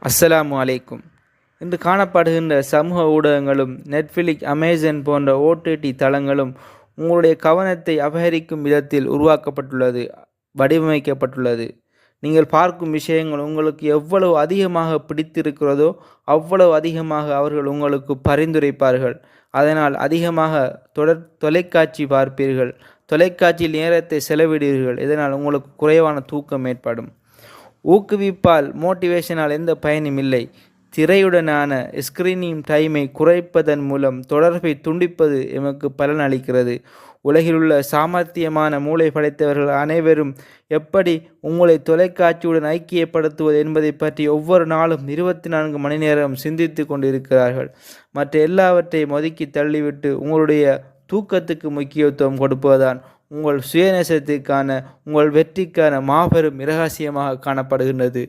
அஸ்ஸலாமு அலைக்கும். இன்று காணப்படுகின்ற சமூக ஊடகங்களும் நெட்ஃபிளிக்ஸ், அமேசான் போன்ற ஓடிடி தளங்களும் உங்களுடைய கவனத்தை அபகரிக்கும் விதத்தில் உருவாக்கப்பட்டுள்ளது, வடிவமைக்கப்பட்டுள்ளது. நீங்கள் பார்க்கும் விஷயங்கள் உங்களுக்கு எவ்வளவு அதிகமாக பிடித்திருக்கிறதோ அவ்வளவு அதிகமாக அவர்கள் உங்களுக்கு பரிந்துரைப்பார்கள். அதனால் அதிகமாக தொலைக்காட்சி பார்ப்பீர்கள், தொலைக்காட்சியில் நேரத்தை செலவிடுவீர்கள். இதனால் உங்களுக்கு குறைவான தூக்கம் ஏற்படும். ஊக்குவிப்பால், மோட்டிவேஷனால் எந்த பயனும் இல்லை. திரையுடனான ஸ்கிரீனிங் டைமை குறைப்பதன் மூலம் தொடர்பை துண்டிப்பது எமக்கு பலன் அளிக்கிறது. உலகிலுள்ள சாமர்த்தியமான மூளை படைத்தவர்கள் அனைவரும் எப்படி உங்களை தொலைக்காட்சியுடன் ஐக்கியப்படுத்துவது என்பதை பற்றி ஒவ்வொரு நாளும் 24 மணி நேரம் சிந்தித்து கொண்டிருக்கிறார்கள். மற்ற எல்லாவற்றையும் ஒதுக்கி தள்ளிவிட்டு உங்களுடைய தூக்கத்துக்கு முக்கியத்துவம் கொடுப்பதுதான் உங்கள் சுயநேசத்திற்கான, உங்கள் வெற்றிக்கான மாபெரும் இரகசியமாக காணப்படுகின்றது.